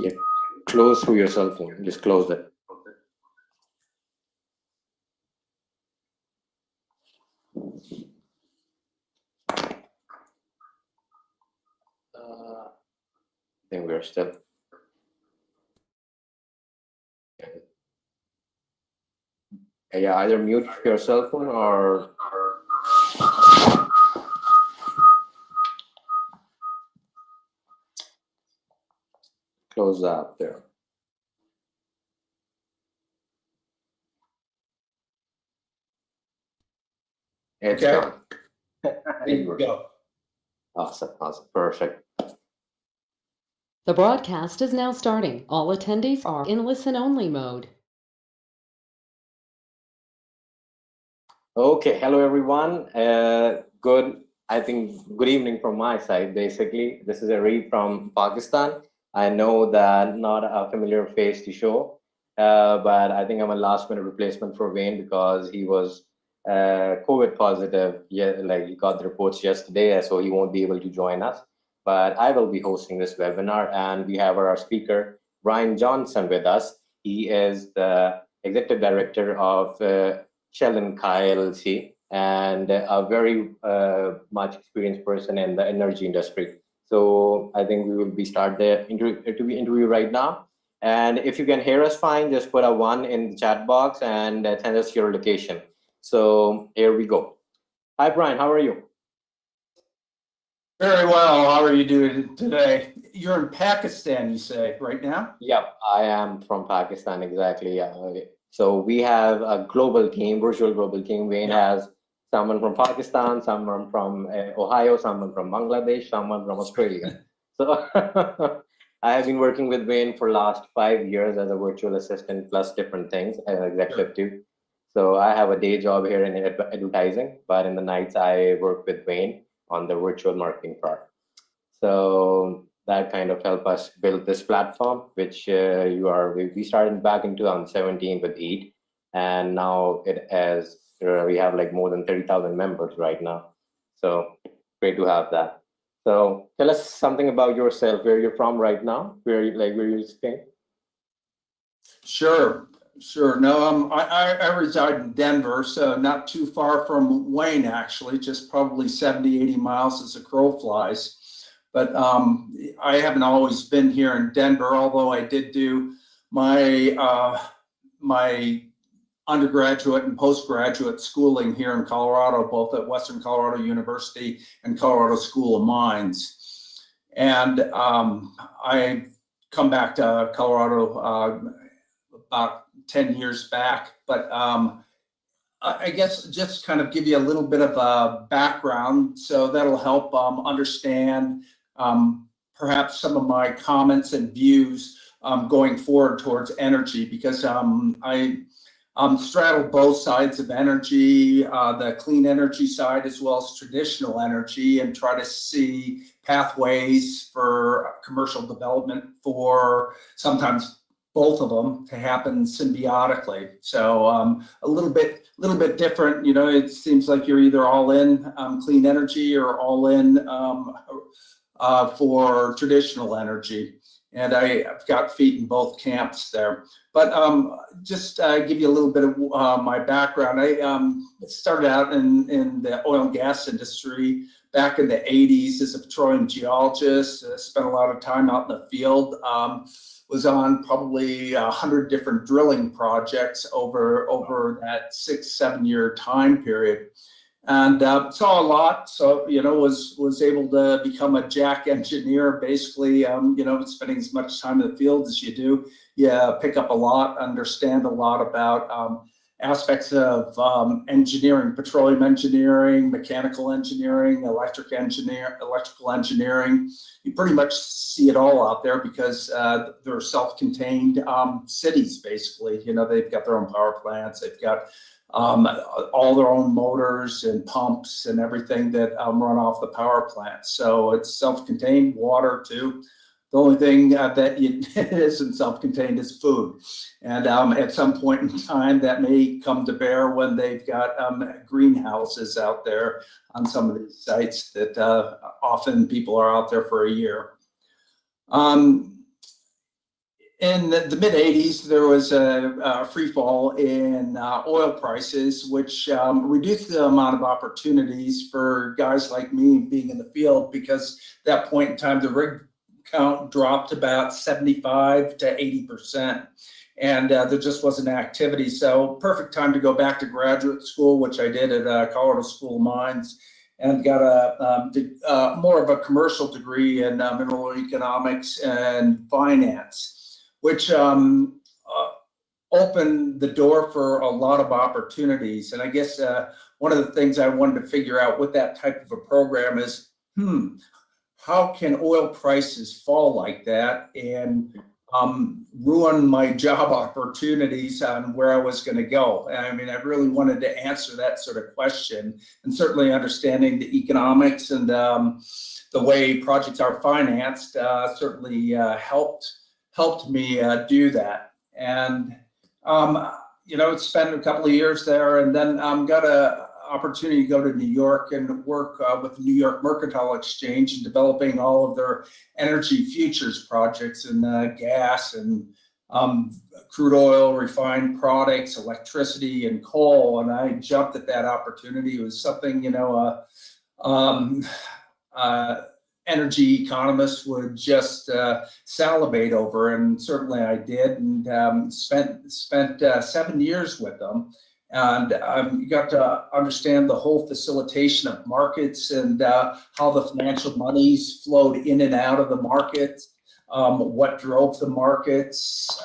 Yeah, close through your cell phone. Just close it. I think we're still. Yeah, either mute your cell phone or close the app there. It's Okay. gone. There you go. Awesome, perfect. The broadcast is now starting. All attendees are in listen-only mode. Okay, hello everyone. Good evening from my side. Basically, this is Arif from Pakistan. I know that not a familiar face to show, but I think I'm a last-minute replacement for Wayne because he was COVID positive. Yeah, like he got the reports yesterday, so he won't be able to join us. But I will be hosting this webinar, and we have our speaker Brian Johnson with us. He is the executive director of Sheldon LLC, and a very much experienced person in the energy industry. So I think we will be start the interview right now. And if you can hear us fine, just put a 1 in the chat box and send us your location. So here we go. Hi, Brian, how are you? Very well. How are you doing today? You're in Pakistan, you say, right now? Yep, I am from Pakistan, exactly. Yeah. So we have a global team, virtual global team. Wayne has someone from Pakistan, someone from Ohio, someone from Bangladesh, someone from Australia. So I have been working with Wayne for last 5 years as a virtual assistant plus different things as executive too. So I have a day job here in advertising, but in the nights I work with Wayne on the virtual marketing part. So that kind of helped us build this platform, which we started back in 2017 with EAT, and now it has we have like more than 30,000 members right now. So great to have that. So tell us something about yourself, where you're from right now, where you staying? Sure. No, I reside in Denver, so not too far from Wayne, actually, just probably 70, 80 miles as a crow flies. But I haven't always been here in Denver, although I did do my my undergraduate and postgraduate schooling here in Colorado, both at Western Colorado University and Colorado School of Mines. And I come back to Colorado about 10 years back, but I guess just kind of give you a little bit of a background, so that'll help understand perhaps some of my comments and views going forward towards energy, because I straddle both sides of energy, the clean energy side as well as traditional energy, and try to see pathways for commercial development for sometimes both of them to happen symbiotically. So a little bit different. You know, it seems like you're either all in clean energy or all in for traditional energy. And I've got feet in both camps there. But just give you a little bit of my background. I started out in the oil and gas industry back in the 80s as a petroleum geologist. Spent a lot of time out in the field. Was on probably 100 different drilling projects over that 6-7 year time period, and saw a lot. So was able to become a jack engineer. Basically, spending as much time in the field as you do, you pick up a lot, understand a lot about aspects of engineering, petroleum engineering, mechanical engineering, electrical engineering. You pretty much see it all out there because they're self-contained cities, basically. They've got their own power plants, they've got all their own motors and pumps and everything that run off the power plant. So it's self-contained, water too. The only thing that isn't self-contained is food. And at some point in time, that may come to bear when they've got greenhouses out there on some of these sites that often people are out there for a year. in the mid 80s, there was a free fall in oil prices, which reduced the amount of opportunities for guys like me being in the field, because at that point in time, the rig count dropped about 75 to 80%. And there just wasn't activity. So perfect time to go back to graduate school, which I did at Colorado School of Mines, and got a more of a commercial degree in mineral economics and finance, which opened the door for a lot of opportunities. And I guess one of the things I wanted to figure out with that type of a program is, how can oil prices fall like that and ruin my job opportunities on where I was going to go? I mean, I really wanted to answer that sort of question, and certainly understanding the economics and the way projects are financed certainly helped me do that. And spent a couple of years there, and then got a opportunity to go to New York and work with the New York Mercantile Exchange in developing all of their energy futures projects in gas and crude oil, refined products, electricity, and coal. And I jumped at that opportunity. It was something, energy economists would just salivate over, and certainly I did, and spent 7 years with them. And you got to understand the whole facilitation of markets and how the financial monies flowed in and out of the markets, what drove the markets,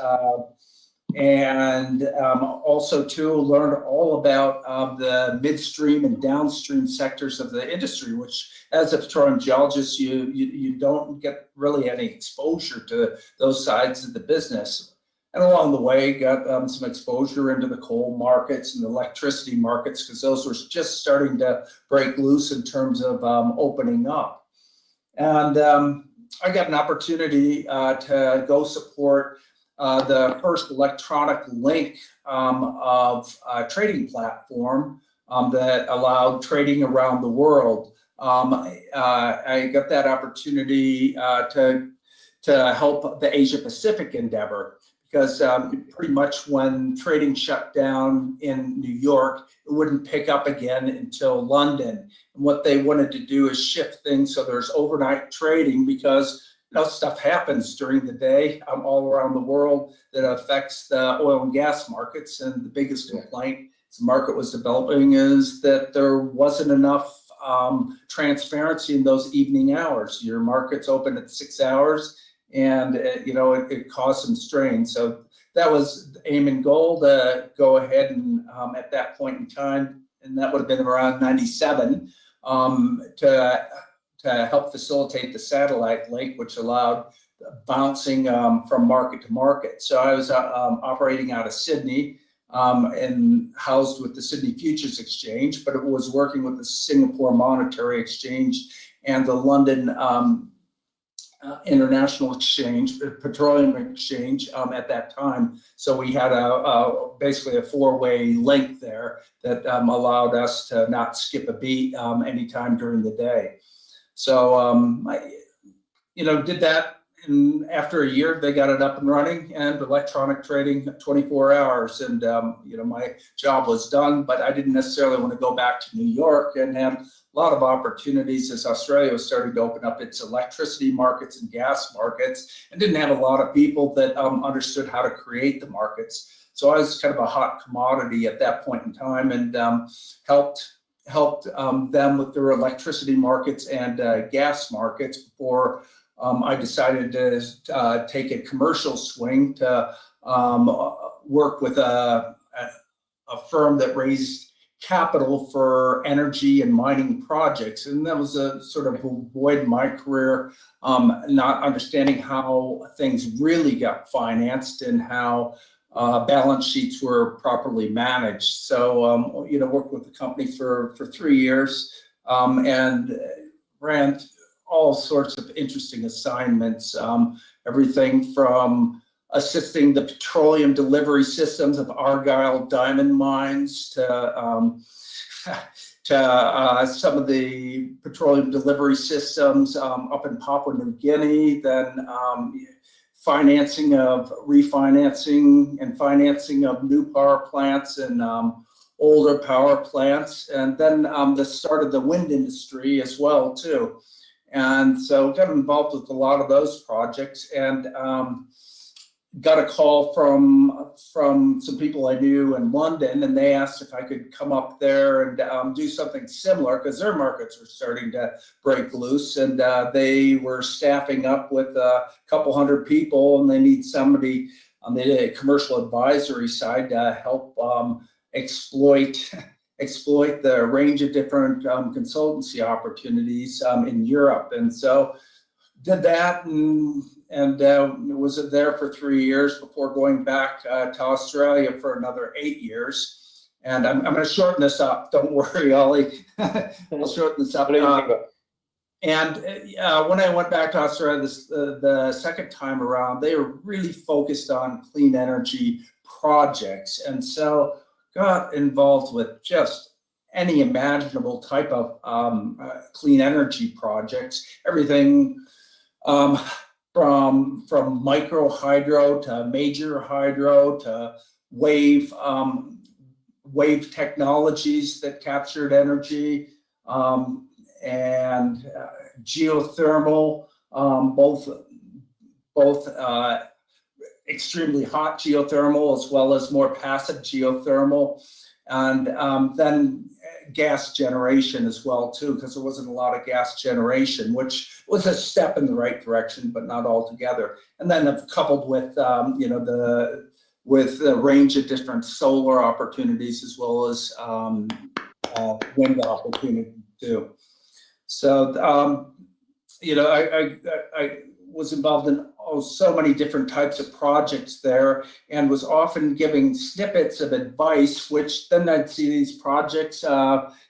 and also too learned all about the midstream and downstream sectors of the industry, which as a petroleum geologist, you don't get really any exposure to those sides of the business. And along the way, got some exposure into the coal markets and the electricity markets, because those were just starting to break loose in terms of opening up. And I got an opportunity to go support the first electronic link of a trading platform that allowed trading around the world. I got that opportunity to help the Asia Pacific endeavor, because pretty much when trading shut down in New York, it wouldn't pick up again until London. And what they wanted to do is shift things so there's overnight trading, because stuff happens during the day all around the world that affects the oil and gas markets. And the biggest complaint the market was developing is that there wasn't enough transparency in those evening hours. Your market's open at 6 hours, and it caused some strain. So that was the aim and goal, to go ahead and at that point in time, and that would have been around 97, to help facilitate the satellite link, which allowed bouncing from market to market. So I was operating out of Sydney and housed with the Sydney Futures Exchange, but it was working with the Singapore Monetary Exchange and the London International Exchange, Petroleum Exchange at that time. So we had basically a four-way link there that allowed us to not skip a beat anytime during the day. So I did that, and after a year, they got it up and running, and electronic trading 24 hours. And my job was done, but I didn't necessarily want to go back to New York, and had a lot of opportunities as Australia was starting to open up its electricity markets and gas markets, and didn't have a lot of people that understood how to create the markets. So I was kind of a hot commodity at that point in time, and helped them with their electricity markets and gas markets before I decided to take a commercial swing to work with a firm that raised capital for energy and mining projects. And that was a sort of a void in my career, not understanding how things really got financed and how balance sheets were properly managed. So, worked with the company for 3 years and ran all sorts of interesting assignments, everything from assisting the petroleum delivery systems of Argyle diamond mines to some of the petroleum delivery systems up in Papua New Guinea, then refinancing and financing of new power plants and older power plants, and then the start of the wind industry as well too. And so got involved with a lot of those projects, and got a call from some people I knew in London, and they asked if I could come up there and do something similar because their markets were starting to break loose, and they were staffing up with a couple hundred people, and they need somebody on the commercial advisory side to help exploit the range of different consultancy opportunities in Europe. And so did that, and was there for 3 years before going back to Australia for another 8 years. And I'm going to shorten this up. Don't worry, Ollie. I'll shorten this up. And when I went back to Australia the second time around, they were really focused on clean energy projects. And so got involved with just any imaginable type of clean energy projects, everything from micro hydro to major hydro to wave technologies that captured energy, and geothermal, both extremely hot geothermal as well as more passive geothermal, and then gas generation as well too, because there wasn't a lot of gas generation, which was a step in the right direction, but not altogether. And then coupled with with a range of different solar opportunities as well as wind opportunities too. So I was involved in so many different types of projects there, and was often giving snippets of advice, which then I'd see these projects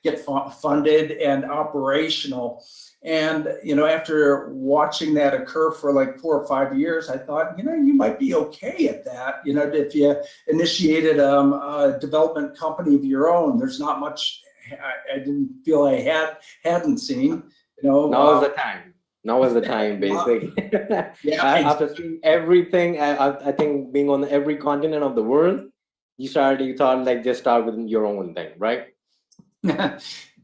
get funded and operational. And after watching that occur for like 4 or 5 years, I thought, you might be okay at that. If you initiated a development company of your own, there's not much I didn't feel I hadn't seen. Now is the time. Now is the time, basically. After seeing everything, I think being on every continent of the world, you thought like just start with your own thing, right?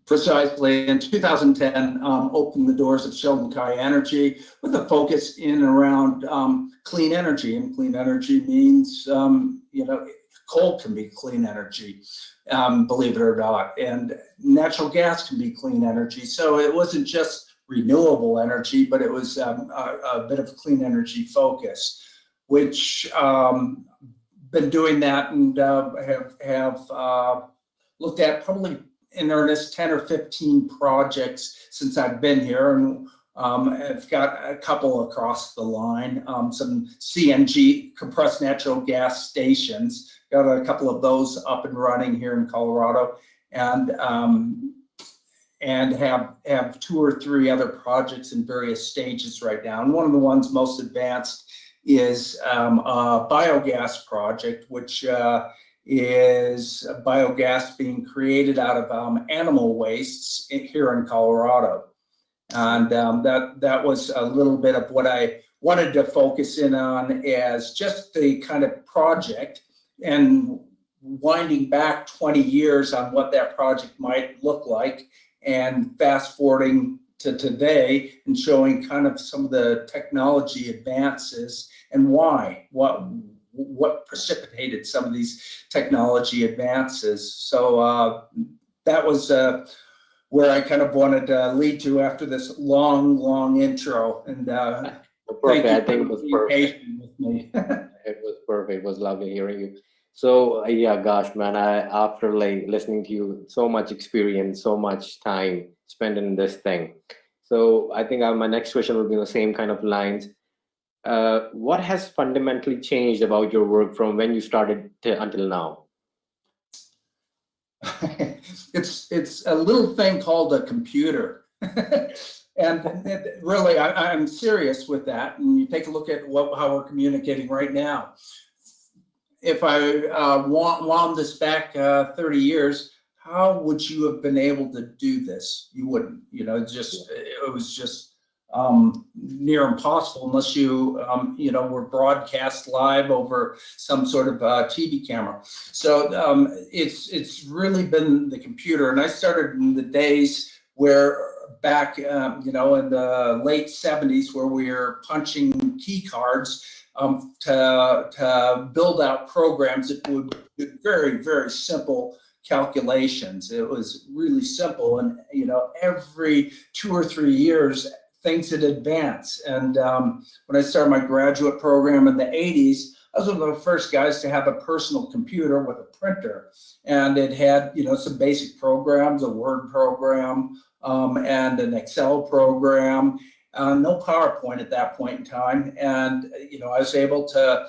Precisely. In 2010, opened the doors of Sheldon Energy with a focus in and around clean energy. And clean energy means, coal can be clean energy, believe it or not. And natural gas can be clean energy. So it wasn't just renewable energy, but it was a bit of clean energy focus, which been doing that and have looked at probably in earnest 10 or 15 projects since I've been here, and I've got a couple across the line, some CNG, compressed natural gas stations, got a couple of those up and running here in Colorado, and have 2 or 3 other projects in various stages right now. And one of the ones most advanced is a biogas project, which is biogas being created out of animal wastes here in Colorado. And that was a little bit of what I wanted to focus in on as just the kind of project, and winding back 20 years on what that project might look like, and fast forwarding to today and showing kind of some of the technology advances and why, what precipitated some of these technology advances. So that was where I kind of wanted to lead to after this long intro. And perfect. I think it was perfect. With me. It was perfect. It was lovely hearing you. So yeah, gosh, man, after like listening to you, so much experience, so much time spent in this thing. So I think my next question will be the same kind of lines. What has fundamentally changed about your work from when you started until now? It's a little thing called a computer. And really, I'm serious with that. And you take a look at how we're communicating right now. If I wound this back 30 years, how would you have been able to do this? You wouldn't. It was just near impossible unless you, were broadcast live over some sort of TV camera. So it's really been the computer. And I started in the days where back, in the late 70s, where we were punching key cards to build out programs that would do very, very simple calculations. It was really simple. And, every 2 or 3 years, things had advanced. And when I started my graduate program in the 80s, I was one of the first guys to have a personal computer with a printer. And it had, some basic programs, a Word program, and an Excel program. No PowerPoint at that point in time. And, I was able to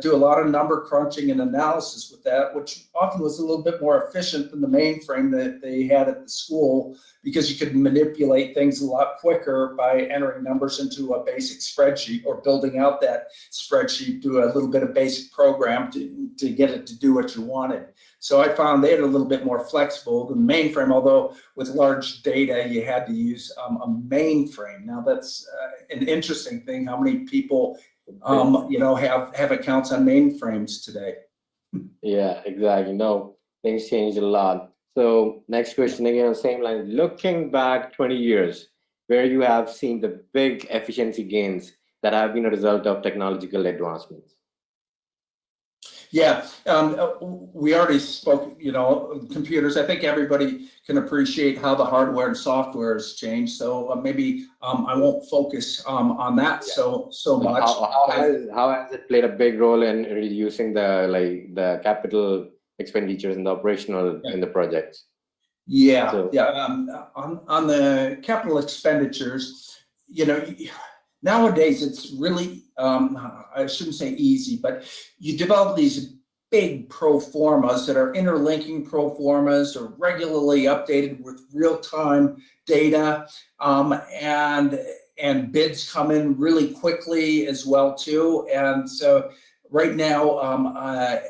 do a lot of number crunching and analysis with that, which often was a little bit more efficient than the mainframe that they had at the school, because you could manipulate things a lot quicker by entering numbers into a basic spreadsheet or building out that spreadsheet to a little bit of basic program to get it to do what you wanted. So I found they had a little bit more flexible than the mainframe, although with large data, you had to use a mainframe. Now that's an interesting thing, how many people, have accounts on mainframes today. Yeah, exactly. No, things changed a lot. So next question again, same line. Looking back 20 years, where you have seen the big efficiency gains that have been a result of technological advancements. Yeah, we already spoke, computers. I think everybody can appreciate how the hardware and software has changed. So maybe I won't focus on that so much. How has it played a big role in reducing the capital expenditures and the operational in the projects? Yeah, So, on the capital expenditures, nowadays it's really, I shouldn't say easy, but you develop these big pro formas that are interlinking pro formas or regularly updated with real-time data, and bids come in really quickly as well too. And so right now,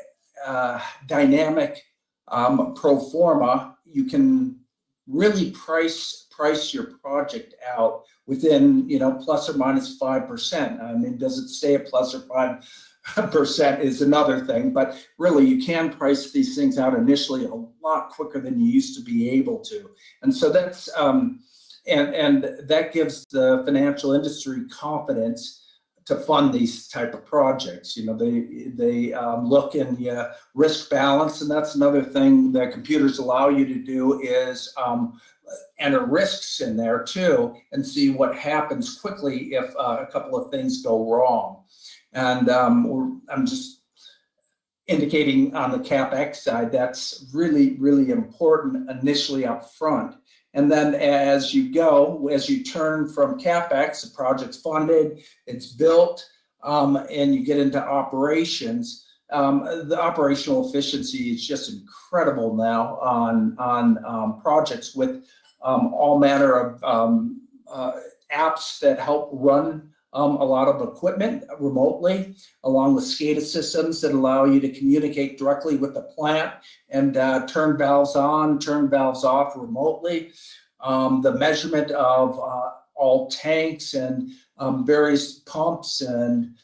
dynamic pro forma, you can really price your project out within, plus or minus 5%. I mean, does it stay at plus or 5% is another thing, but really you can price these things out initially a lot quicker than you used to be able to. And so that's, and that gives the financial industry confidence to fund these type of projects. They look in risk balance, and that's another thing that computers allow you to do is enter risks in there too, and see what happens quickly if a couple of things go wrong. And I'm just indicating on the CapEx side, that's really, really important initially up front. And then as you turn from CapEx, the project's funded, it's built, and you get into operations, the operational efficiency is just incredible now on projects with all manner of apps that help run a lot of equipment remotely, along with SCADA systems that allow you to communicate directly with the plant and turn valves on, turn valves off remotely. The measurement of all tanks and various pumps and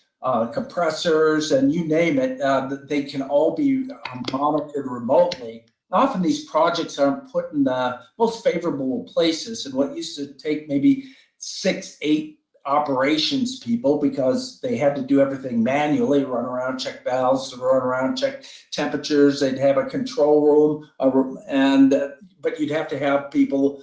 compressors and you name it, they can all be monitored remotely. Often these projects aren't put in the most favorable places, and what used to take maybe 6-8 operations people, because they had to do everything manually, run around, check valves, run around, check temperatures. They'd have a control room, but you'd have to have people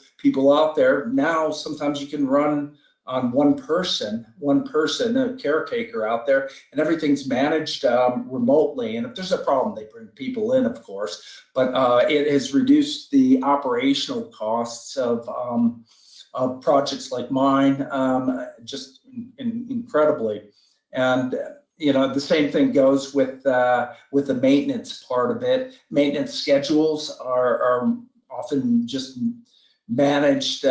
out there. Now, sometimes you can run on one person, a caretaker out there, and everything's managed remotely. And if there's a problem, they bring people in, of course, but it has reduced the operational costs of projects like mine, just incredibly. And the same thing goes with the maintenance part of it. Maintenance schedules are often just managed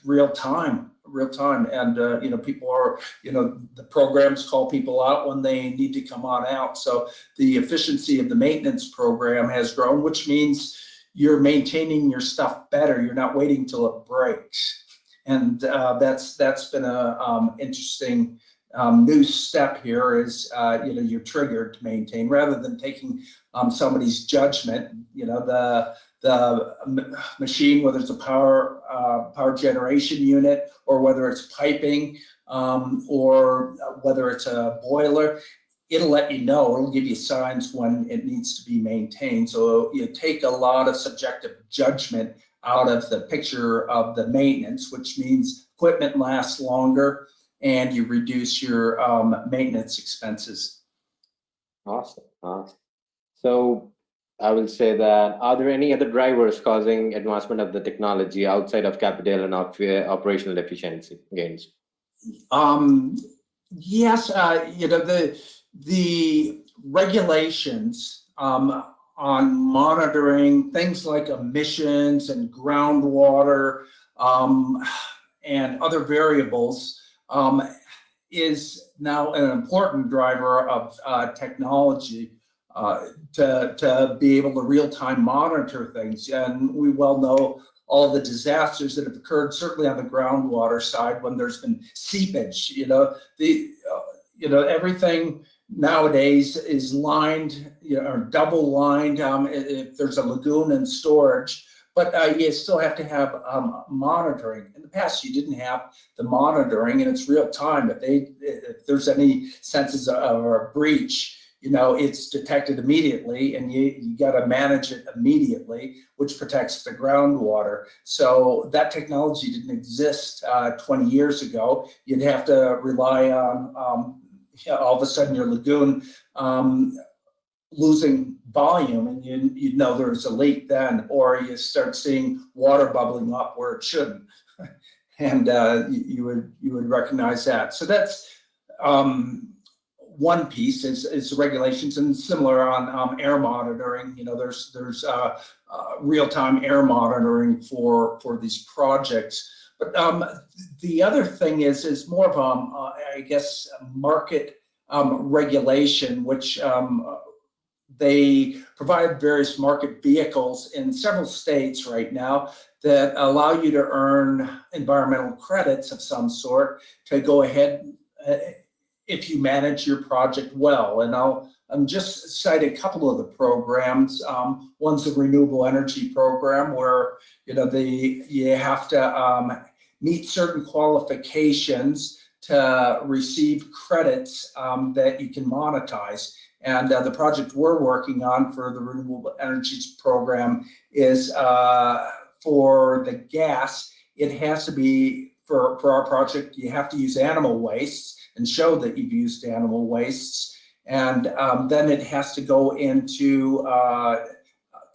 real time, and people are, the programs call people out when they need to come on out. So the efficiency of the maintenance program has grown, which means you're maintaining your stuff better. You're not waiting till it breaks. And that's been a interesting new step here is, you're triggered to maintain rather than taking somebody's judgment. The machine, whether it's a power generation unit or whether it's piping or whether it's a boiler, it'll let you know. It'll give you signs when it needs to be maintained. So you take a lot of subjective judgment out of the picture of the maintenance, which means equipment lasts longer and you reduce your maintenance expenses. Awesome. So I will say that, are there any other drivers causing advancement of the technology outside of capital and operational efficiency gains? Yes, the regulations on monitoring things like emissions and groundwater and other variables is now an important driver of technology to be able to real-time monitor things. And we well know all the disasters that have occurred, certainly on the groundwater side, when there's been seepage. Everything nowadays is lined, or double lined if there's a lagoon and storage. But you still have to have monitoring. In the past, you didn't have the monitoring, and it's real time. If there's any senses of a breach, it's detected immediately, and you got to manage it immediately, which protects the groundwater. So that technology didn't exist 20 years ago. You'd have to rely on all of a sudden your lagoon losing volume, and you'd know there's a leak then, or you start seeing water bubbling up where it shouldn't, and you would recognize that. So that's one piece is regulations, and similar on air monitoring. There's real-time air monitoring for these projects. But the other thing is more of I guess market regulation, which they provide various market vehicles in several states right now that allow you to earn environmental credits of some sort to go ahead if you manage your project well. And I'll just cite a couple of the programs. One's the Renewable Energy Program, where you have to meet certain qualifications to receive credits that you can monetize. And the project we're working on for the Renewable Energy Program is for the gas. It has to be, for our project, you have to use animal wastes and show that you've used animal wastes. And then it has to go into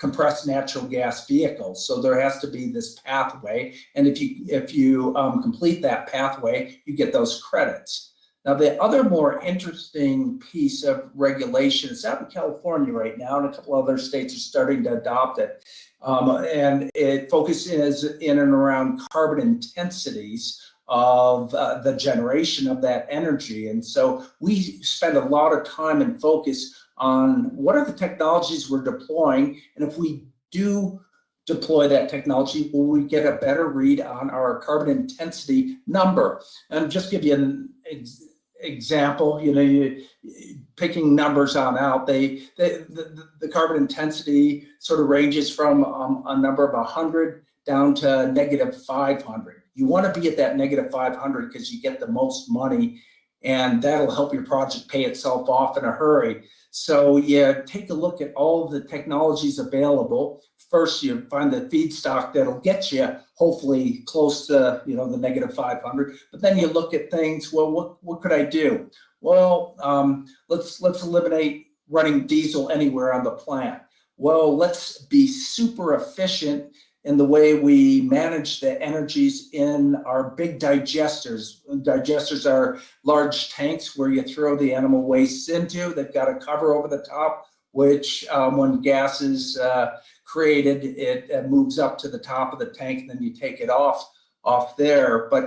compressed natural gas vehicles. So there has to be this pathway. And if you complete that pathway, you get those credits. Now, the other more interesting piece of regulation is out in California right now, and a couple other states are starting to adopt it. And it focuses in and around carbon intensities of the generation of that energy. And so we spend a lot of time and focus on what are the technologies we're deploying, and if we do deploy that technology, will we get a better read on our carbon intensity number? And just give you an example, picking numbers on out, the carbon intensity sort of ranges from a number of 100 down to -500. You want to be at that -500 because you get the most money, and that'll help your project pay itself off in a hurry. So you take a look at all of the technologies available. First, you find the feedstock that'll get you hopefully close to the -500. But then you look at things. Well, what could I do? Well, let's eliminate running diesel anywhere on the plant. Well, let's be super efficient in the way we manage the energies in our big digesters. Digesters are large tanks where you throw the animal wastes into. They've got a cover over the top, which when gas is created, it moves up to the top of the tank, and then you take it off there. But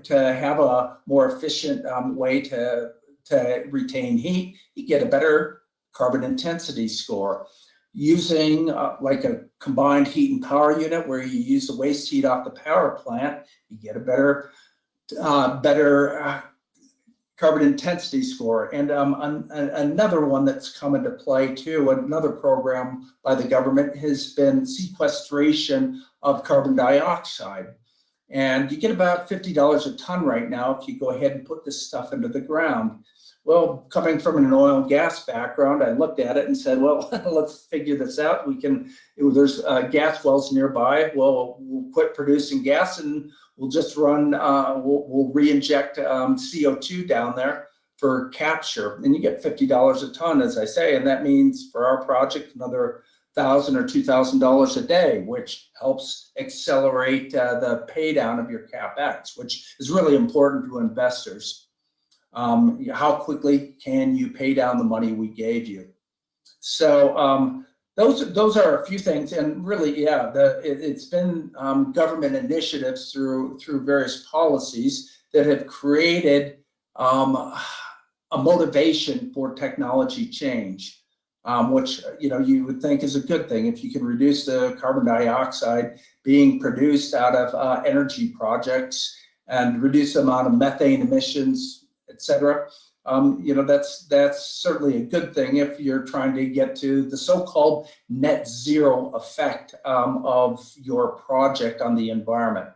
to have a more efficient way to retain heat, you get a better carbon intensity score. using like a combined heat and power unit where you use the waste heat off the power plant, you get a better carbon intensity score. And another one that's come into play too, another program by the government has been sequestration of carbon dioxide. And you get about $50 a ton right now if you go ahead and put this stuff into the ground. Well, coming from an oil and gas background, I looked at it and said, well, let's figure this out. There's gas wells nearby. Well, we'll quit producing gas and we'll just run, we'll re-inject CO2 down there for capture. And you get $50 a ton, as I say, and that means for our project, another $1,000 or $2,000 a day, which helps accelerate the pay down of your CapEx, which is really important to investors. How quickly can you pay down the money we gave you? So those are a few things, and really, yeah, it's been government initiatives through various policies that have created a motivation for technology change, which you would think is a good thing if you can reduce the carbon dioxide being produced out of energy projects and reduce the amount of methane emissions, etc. That's certainly a good thing if you're trying to get to the so-called net zero effect of your project on the environment.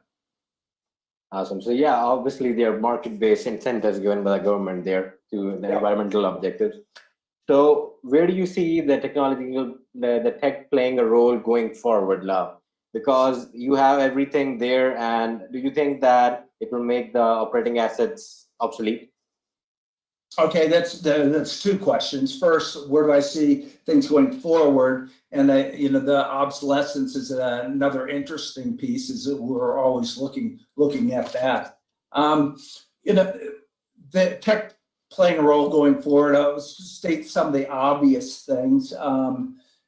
Awesome. So yeah, obviously there are market-based incentives given by the government there to the environmental objectives. So where do you see the the tech playing a role going forward, Love? Because you have everything there, and do you think that it will make the operating assets obsolete? Okay, that's two questions. First, where do I see things going forward? And the obsolescence is another interesting piece. Is that we're always looking at that. The tech playing a role going forward. I'll state some of the obvious things.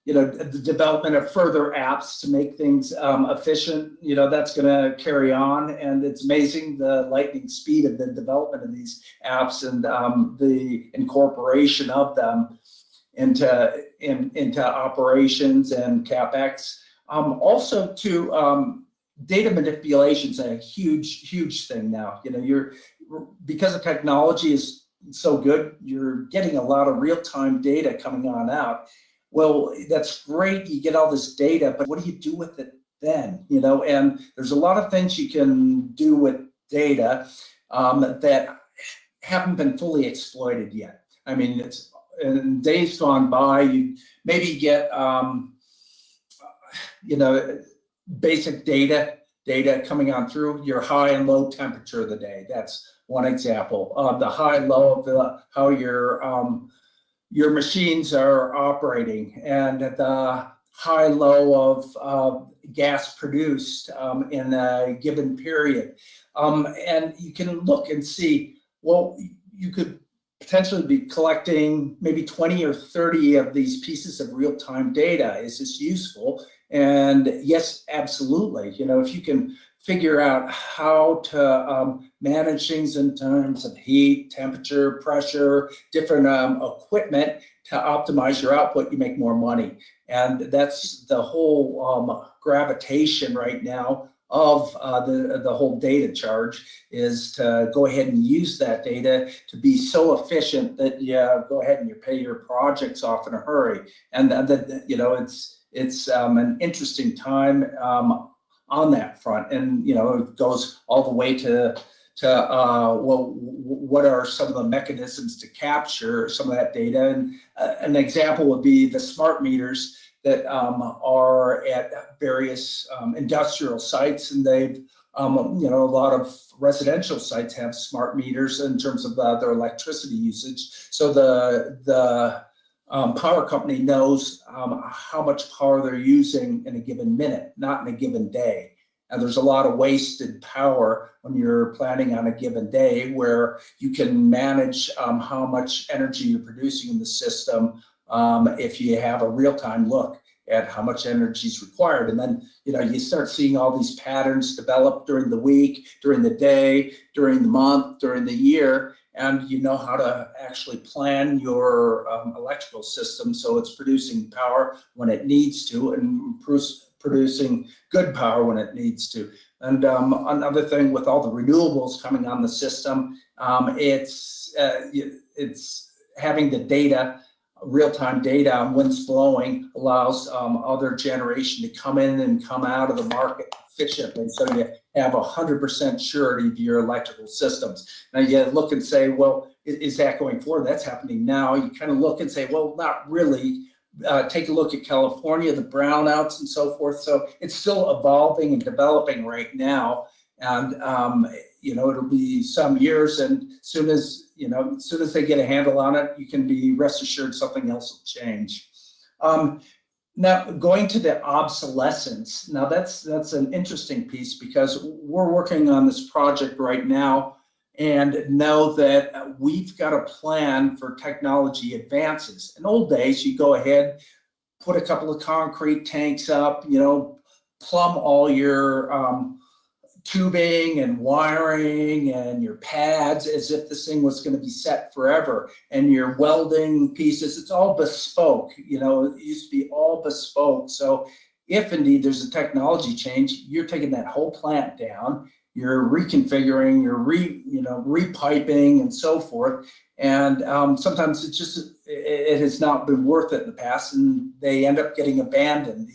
The development of further apps to make things efficient, that's going to carry on. And it's amazing the lightning speed of the development of these apps and the incorporation of them into operations and CapEx. Also to data manipulation is a huge thing now. Because the technology is so good, you're getting a lot of real-time data coming on out. Well, that's great. You get all this data, but what do you do with it then? And there's a lot of things you can do with data that haven't been fully exploited yet. I mean, it's in days gone by, you maybe get basic data coming on through your high and low temperature of the day. That's one example. The high low of how your machines are operating, and the high low of gas produced in a given period. And you can look and see, well, you could potentially be collecting maybe 20 or 30 of these pieces of real-time data. Is this useful? And yes, absolutely. If you can figure out how to manage things in terms of heat, temperature, pressure, different equipment to optimize your output, you make more money. And that's the whole gravitation right now of the whole data charge, is to go ahead and use that data to be so efficient that you go ahead and you pay your projects off in a hurry. And it's an interesting time on that front, and it goes all the way to what are some of the mechanisms to capture some of that data. And an example would be the smart meters that are at various industrial sites, and they've a lot of residential sites have smart meters in terms of their electricity usage. So the power company knows how much power they're using in a given minute, not in a given day. And there's a lot of wasted power when you're planning on a given day, where you can manage how much energy you're producing in the system if you have a real-time look. at how much energy is required. And then, you start seeing all these patterns develop during the week, during the day, during the month, during the year, and you know how to actually plan your electrical system so it's producing power when it needs to and producing good power when it needs to. And another thing with all the renewables coming on the system, it's having the data, real-time data on wind's blowing allows other generation to come in and come out of the market efficiently. So you have 100% surety of your electrical systems. Now you look and say, well, is that going forward? That's happening now. You kind of look and say, well, not really. Take a look at California, the brownouts and so forth. So it's still evolving and developing right now. And, it'll be some years, and as soon as they get a handle on it, you can be rest assured something else will change. Now, going to the obsolescence, now that's an interesting piece because we're working on this project right now and know that we've got a plan for technology advances. In old days, you go ahead, put a couple of concrete tanks up, plumb all your tubing and wiring and your pads as if this thing was going to be set forever, and your welding pieces, it's all bespoke. It used to be all bespoke. So if indeed there's a technology change, you're taking that whole plant down, you're reconfiguring, you're repiping and so forth. And sometimes it has not been worth it in the past, and they end up getting abandoned,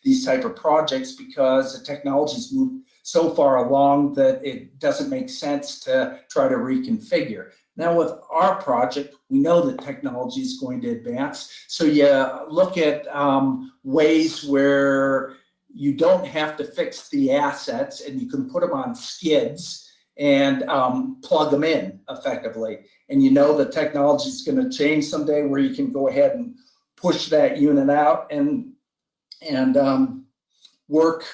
these type of projects, because the technology's moved so far along that it doesn't make sense to try to reconfigure. Now with our project, we know that technology is going to advance. So you look at ways where you don't have to fix the assets and you can put them on skids and plug them in effectively. And the technology is going to change someday where you can go ahead and push that unit out and work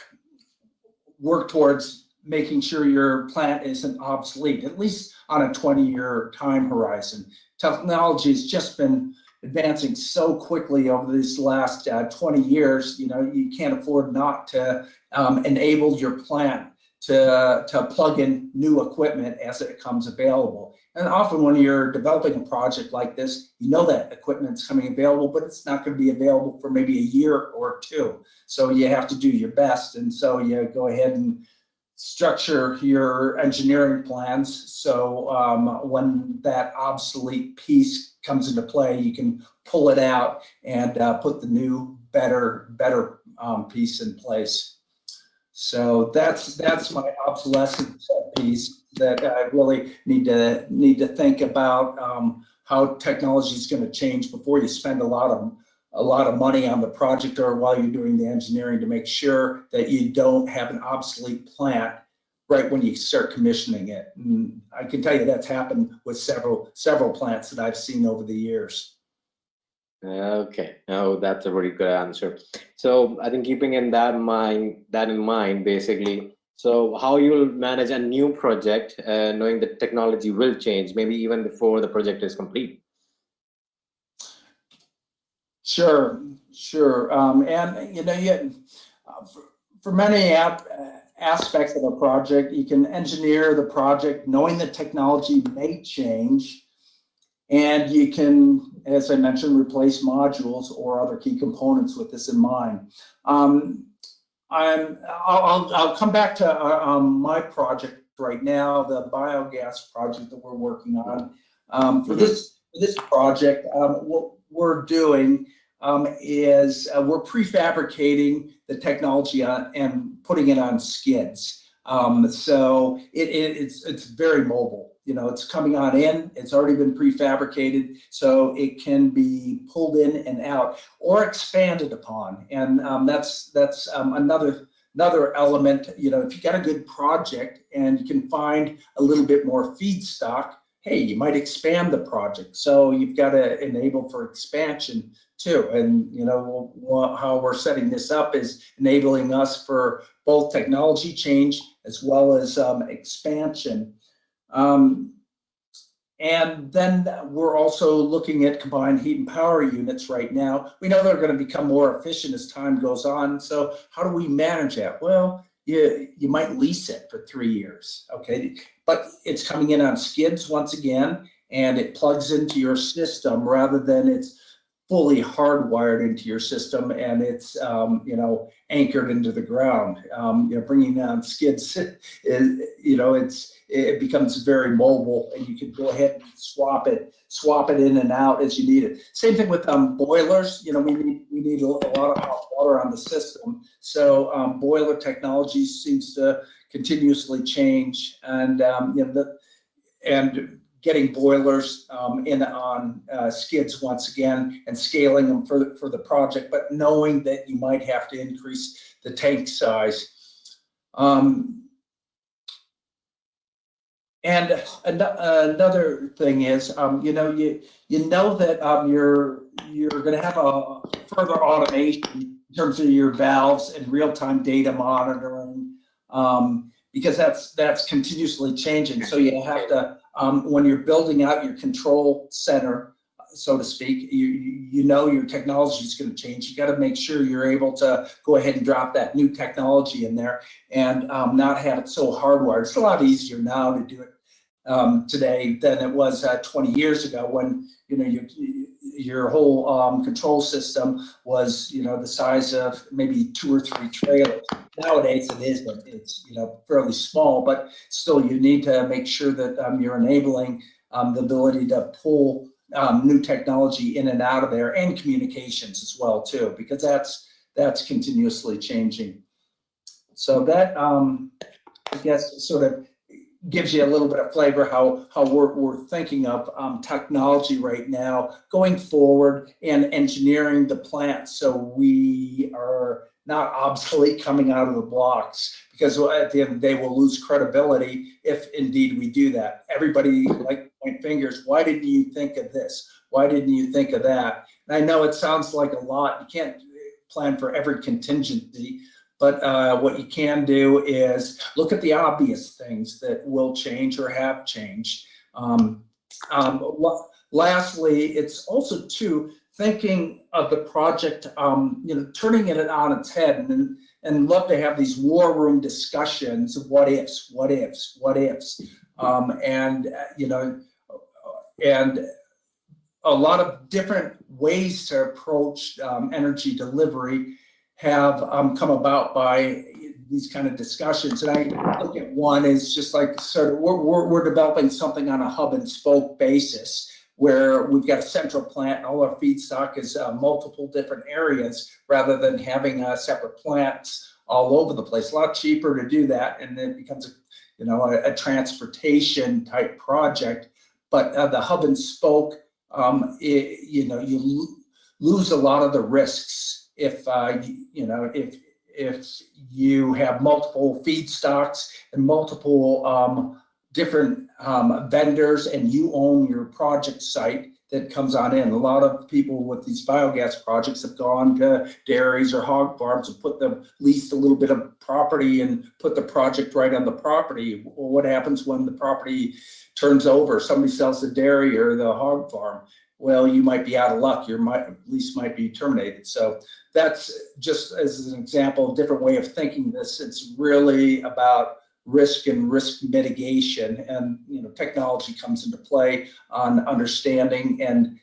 towards making sure your plant isn't obsolete, at least on a 20-year time horizon. Technology has just been advancing so quickly over these last 20 years, you can't afford not to enable your plant to plug in new equipment as it comes available. And often when you're developing a project like this, that equipment's coming available, but it's not going to be available for maybe a year or two. So you have to do your best. And so you go ahead and structure your engineering plans so when that obsolete piece comes into play, you can pull it out and put the new, better piece in place. So that's my obsolescence piece that I really need to think about how technology is going to change before you spend a lot of money on the project or while you're doing the engineering, to make sure that you don't have an obsolete plant right when you start commissioning it. And I can tell you that's happened with several plants that I've seen over the years. Okay, oh, that's a very good answer. So I think keeping that in mind, basically, so how you'll manage a new project, knowing that technology will change, maybe even before the project is complete. Sure. For many aspects of a project, you can engineer the project knowing the technology may change, and you can, as I mentioned, replace modules or other key components with this in mind. I'll come back to my project right now, the Biogas Project that we're working on. For this project, what we're doing is we're prefabricating the technology and putting it on skids. So it's very mobile. It's coming on in. It's already been prefabricated, so it can be pulled in and out or expanded upon. And that's another element. If you got a good project and you can find a little bit more feedstock, hey, you might expand the project. So you've got to enable for expansion too. And how we're setting this up is enabling us for both technology change as well as expansion. And And then we're also looking at combined heat and power units right now. We know they're going to become more efficient as time goes on. So how do we manage that? Well, you might lease it for 3 years, okay? But it's coming in on skids once again, and it plugs into your system rather than it's fully hardwired into your system, and it's anchored into the ground. Bringing on skids is it becomes very mobile, and you can go ahead and swap it in and out as you need it. Same thing with boilers. We need a lot of hot water on the system, so boiler technology seems to continuously change, and getting boilers in on skids once again and scaling them for the project, but knowing that you might have to increase the tank size. And another thing is, you know that you're going to have a further automation in terms of your valves and real-time data monitoring, because that's continuously changing. So you have to, when you're building out your control center, so to speak, your technology is going to change. You got to make sure you're able to go ahead and drop that new technology in there and not have it so hardwired. It's a lot easier now to do it today than it was 20 years ago, when your whole control system was the size of maybe 2 or 3 trailers. Nowadays it is, but it's fairly small. But still, you need to make sure that you're enabling the ability to pull new technology in and out of there, and communications as well too, because that's continuously changing. So that I guess sort of gives you a little bit of flavor how we're thinking of technology right now going forward, and engineering the plant so we are not obsolete coming out of the blocks, because at the end of the day we'll lose credibility if indeed we do that. Everybody like to point fingers. Why didn't you think of this? Why didn't you think of that? And I know it sounds like a lot. You can't plan for every contingency, but what you can do is look at the obvious things that will change or have changed. Lastly, it's also thinking of the project, turning it on its head, and love to have these war room discussions of what ifs, and a lot of different ways to approach energy delivery have come about by these kind of discussions. And I look at one is just like sort of we're developing something on a hub and spoke basis, where we've got a central plant and all our feedstock is multiple different areas, rather than having separate plants all over the place. A lot cheaper to do that, and it becomes a transportation type project. But the hub and spoke, you lose a lot of the risks if you have multiple feedstocks and multiple different vendors, and you own your project site that comes on in. A lot of people with these biogas projects have gone to dairies or hog farms and leased a little bit of property and put the project right on the property. Well, what happens when the property turns over? Somebody sells the dairy or the hog farm. Well, you might be out of luck. Your lease might be terminated. So that's just as an example, a different way of thinking this. It's really about risk and risk mitigation, and technology comes into play on understanding and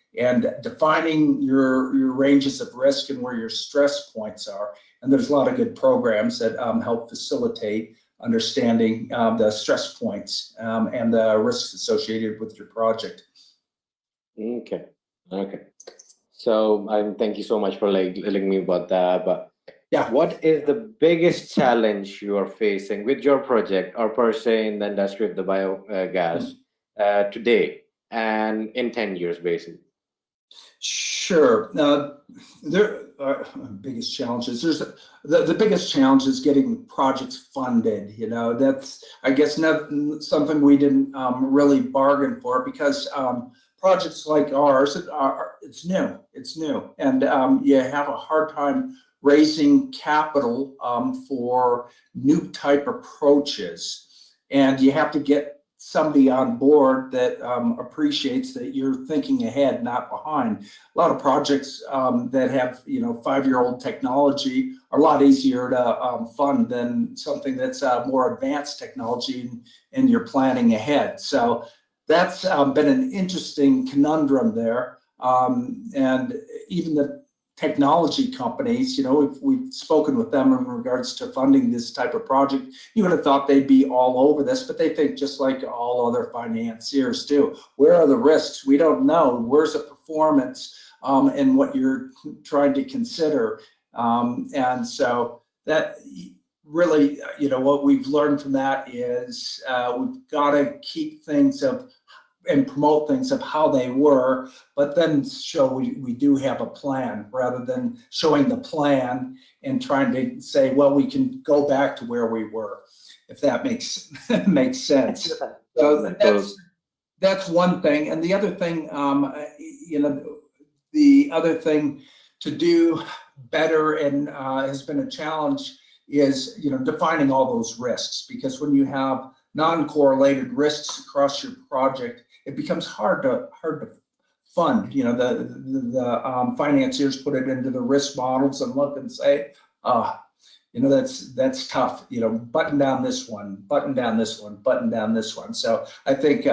defining your ranges of risk and where your stress points are. And there's a lot of good programs that help facilitate understanding the stress points and the risks associated with your project. Okay. So thank you so much for telling me about that. But yeah, what is the biggest challenge you are facing with your project, or per se in the industry of the biogas today and in 10 years, basically? Sure. There are biggest challenges. There's the biggest challenge is getting projects funded. That's, I guess, not something we didn't really bargain for, because projects like ours it's new, and you have a hard time raising capital for new type approaches, and you have to get somebody on board that appreciates that you're thinking ahead, not behind. A lot of projects that have 5-year-old technology are a lot easier to fund than something that's more advanced technology, and you're planning ahead. So that's been an interesting conundrum there. And even the technology companies, we've spoken with them in regards to funding this type of project. You would have thought they'd be all over this, but they think just like all other financiers do. Where are the risks? We don't know. Where's the performance and what you're trying to consider? And so that really, what we've learned from that is we've got to keep things up and promote things of how they were, but then show we do have a plan, rather than showing the plan and trying to say, well, we can go back to where we were, if that makes makes sense. So that's one thing. And the other thing, the other thing to do better and has been a challenge is defining all those risks, because when you have non-correlated risks across your project, it becomes hard to fund. The financiers put it into the risk models and look and say, that's tough. Button down this one, button down this one, button down this one. So I think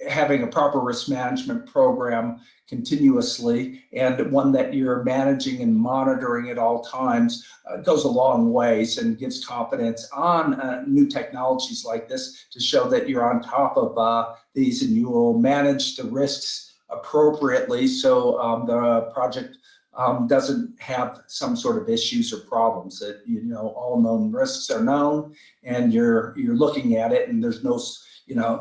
having a proper risk management program continuously, and one that you're managing and monitoring at all times, goes a long ways and gives confidence on new technologies like this, to show that you're on top of these and you will manage the risks appropriately, so the project doesn't have some sort of issues or problems. That all known risks are known, and you're looking at it, and there's no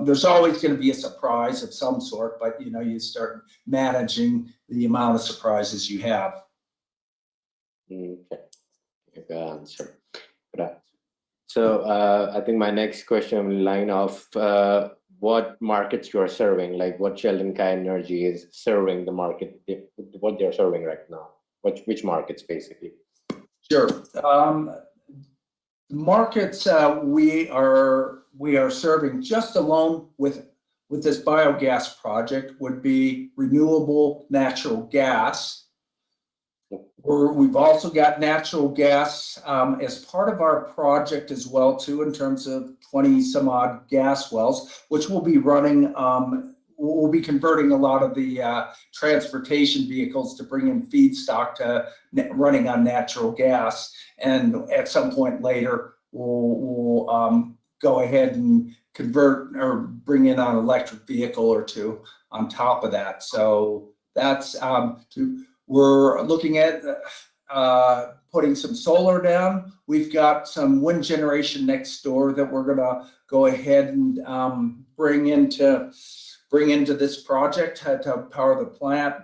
there's always going to be a surprise of some sort, but you start managing the amount of surprises you have. Okay, good answer. So I think my next question will line of what markets you are serving, like what Sheldon Kai Energy is serving the market, what they're serving right now, which markets basically. Sure. Markets we are serving just alone with this biogas project would be renewable natural gas. We've also got natural gas as part of our project as well too, in terms of 20 some odd gas wells, which will be running. We'll be converting a lot of the transportation vehicles to bring in feedstock to running on natural gas, and at some point later we'll go ahead and convert or bring in an electric vehicle or two on top of that. So that's we're looking at putting some solar down. We've got some wind generation next door that we're going to go ahead and bring into this project to power the plant.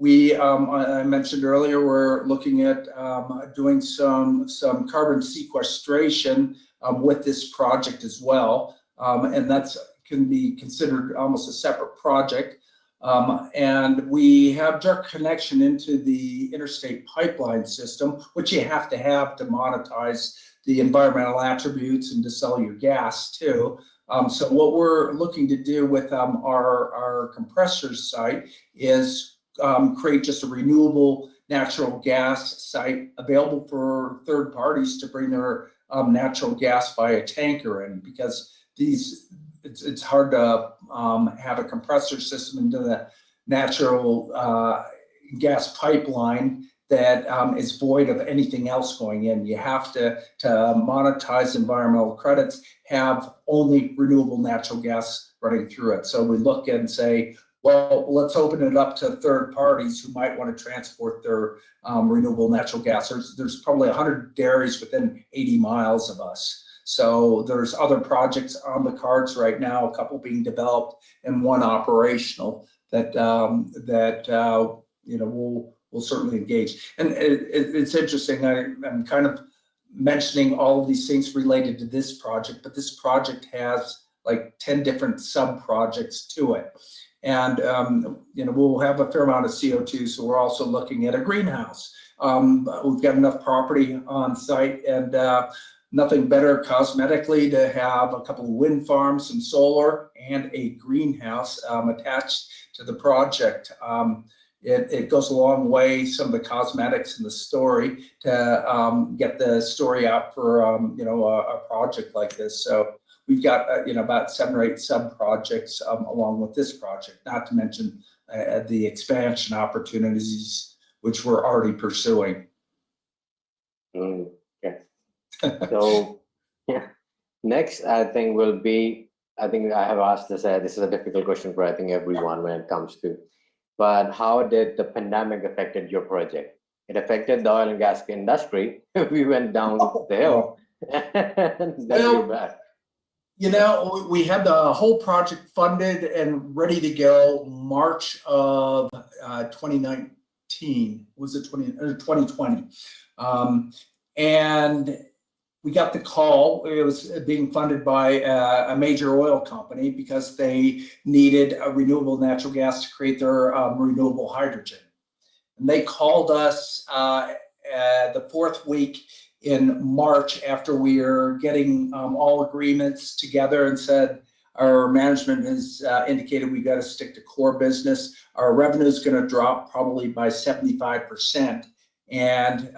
I mentioned earlier, we're looking at doing some carbon sequestration with this project as well, and that's can be considered almost a separate project. And we have direct connection into the interstate pipeline system, which you have to monetize the environmental attributes and to sell your gas too. So what we're looking to do with our compressor site is create just a renewable natural gas site available for third parties to bring their natural gas by a tanker in, because it's hard to have a compressor system into the natural gas pipeline that is void of anything else going in. You have to monetize environmental credits, have only renewable natural gas running through it. So we look and say, well, let's open it up to third parties who might want to transport their renewable natural gas. There's probably 100 dairies within 80 miles of us. So there's other projects on the cards right now, a couple being developed and one operational that we'll certainly engage. And it's interesting. I'm kind of mentioning all of these things related to this project, but this project has like 10 different sub projects to it. And we'll have a fair amount of CO2, so we're also looking at a greenhouse. We've got enough property on site, and nothing better cosmetically to have a couple of wind farms, some solar, and a greenhouse attached to the project. It goes a long way, some of the cosmetics in the story, to get the story out for a project like this. So we've got about 7 or 8 sub projects along with this project, not to mention the expansion opportunities which we're already pursuing. Okay. So yeah, next I think will be, I think I have asked this. This is a difficult question for I think everyone when it comes to. But how did the pandemic affected your project? It affected the oil and gas industry. We went down the hill, and then we're back. We had the whole project funded and ready to go March of 2019. Was it 2020? And we got the call. It was being funded by a major oil company because they needed a renewable natural gas to create their renewable hydrogen. And they called us the 4th week in March after we were getting all agreements together and said, our management has indicated we got to stick to core business. Our revenue is going to drop probably by 75%. And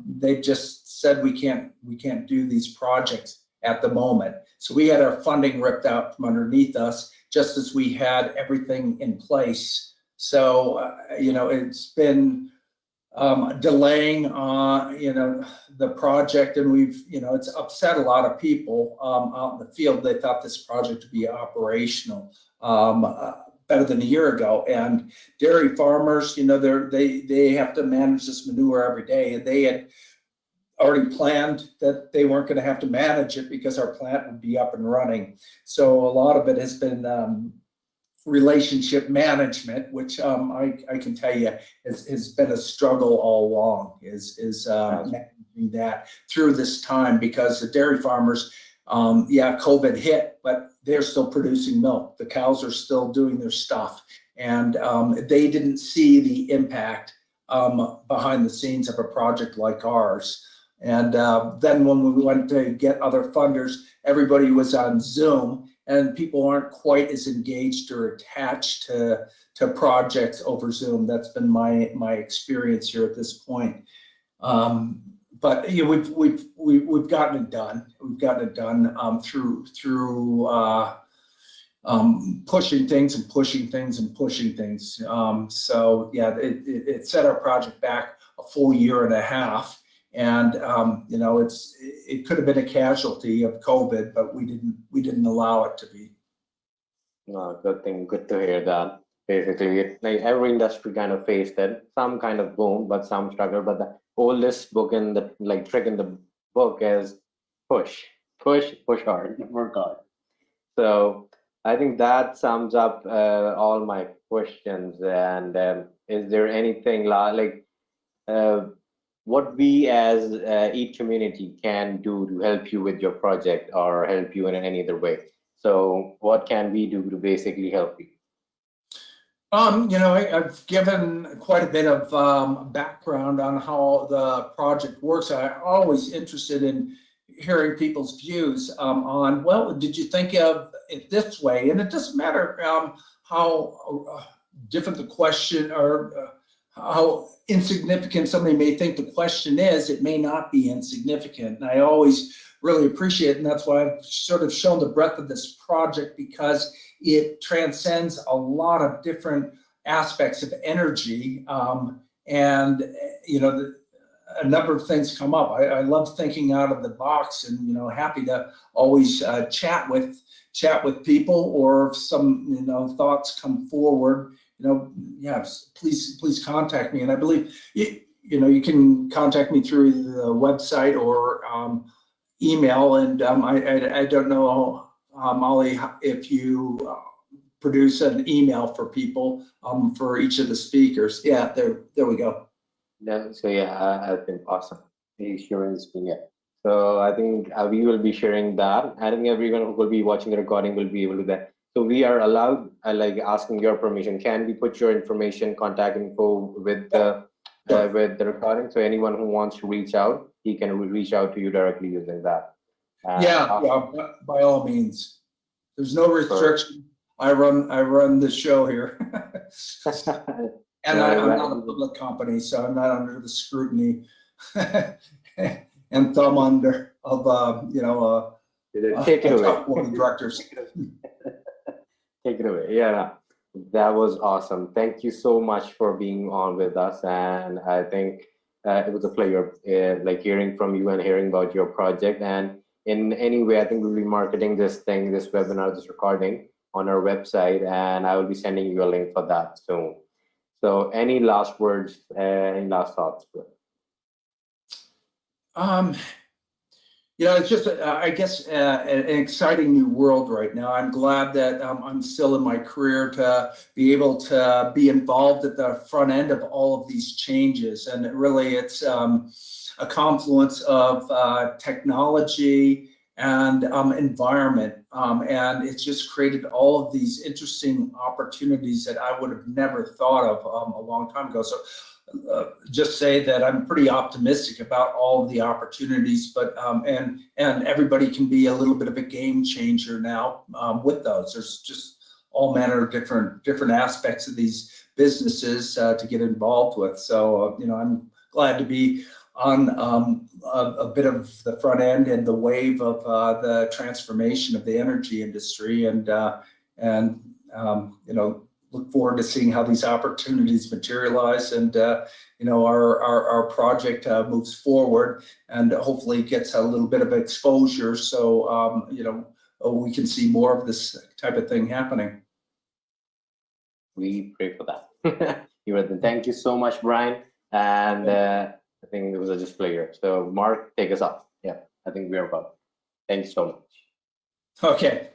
they just said we can't do these projects at the moment. So we had our funding ripped out from underneath us, just as we had everything in place. So it's been delaying the project, and it's upset a lot of people out in the field. They thought this project would be operational better than a year ago, and dairy farmers, they have to manage this manure every day, and they had already planned that they weren't going to have to manage it because our plant would be up and running. So a lot of it has been relationship management, which I can tell you has been a struggle all along, is managing that through this time, because the dairy farmers, COVID hit, but they're still producing milk. The cows are still doing their stuff, and they didn't see the impact behind the scenes of a project like ours. And then when we went to get other funders, everybody was on Zoom, and people aren't quite as engaged or attached to projects over Zoom. That's been my experience here at this point. But we've gotten it done. We've gotten it done through pushing things and pushing things and pushing things. So yeah, it set our project back a full year and a half. And it could have been a casualty of COVID, but we didn't allow it to be. No, good thing. Good to hear that. Basically, like every industry kind of faced it. Some kind of boom, but some struggle. But the oldest book in the trick in the book is push hard, work hard. So I think that sums up all my questions. And is there anything what we as each community can do to help you with your project or help you in any other way? So what can we do to basically help you? I've given quite a bit of background on how the project works. I'm always interested in hearing people's views on, well, did you think of it this way? And it doesn't matter how different the question or how insignificant somebody may think the question is. It may not be insignificant. And I always really appreciate it. And that's why I've sort of shown the breadth of this project, because it transcends a lot of different aspects of energy. And a number of things come up. I love thinking out of the box, and happy to always chat with people, or if some thoughts come forward. Please contact me. And I believe you can contact me through the website or email. And I don't know, Molly, if you produce an email for people for each of the speakers. Yeah, there we go. So yeah, I think awesome. Sharing the screen, yeah. So I think we will be sharing that. I think everyone who will be watching the recording will be able to do that. So we are allowed, asking your permission. Can we put your information, contact info with the recording? So anyone who wants to reach out, he can reach out to you directly using that. Yeah, by all means. There's no restriction. I run the show here. And I'm not a public company, so I'm not under the scrutiny and thumb under of Take it away. board of directors. Take it away. Yeah, that was awesome. Thank you so much for being on with us, and I think it was a pleasure, like hearing from you and hearing about your project. And in any way, I think we'll be marketing this webinar, this recording on our website, and I will be sending you a link for that soon. So, any last words, any last thoughts? It's just, I guess, an exciting new world right now. I'm glad that I'm still in my career to be able to be involved at the front end of all of these changes. And really, it's a confluence of technology and environment. And it's just created all of these interesting opportunities that I would have never thought of a long time ago. So just say that I'm pretty optimistic about all of the opportunities, but and everybody can be a little bit of a game changer now with those. There's just all manner of different aspects of these businesses to get involved with. So I'm glad to be on a bit of the front end and the wave of the transformation of the energy industry, and look forward to seeing how these opportunities materialize, and our project moves forward and hopefully gets a little bit of exposure, so we can see more of this type of thing happening. We pray for that. Thank you so much, Brian, and I think it was a just pleasure. So Mark, take us off. Yeah, I think we are about. Thank you so much. Okay.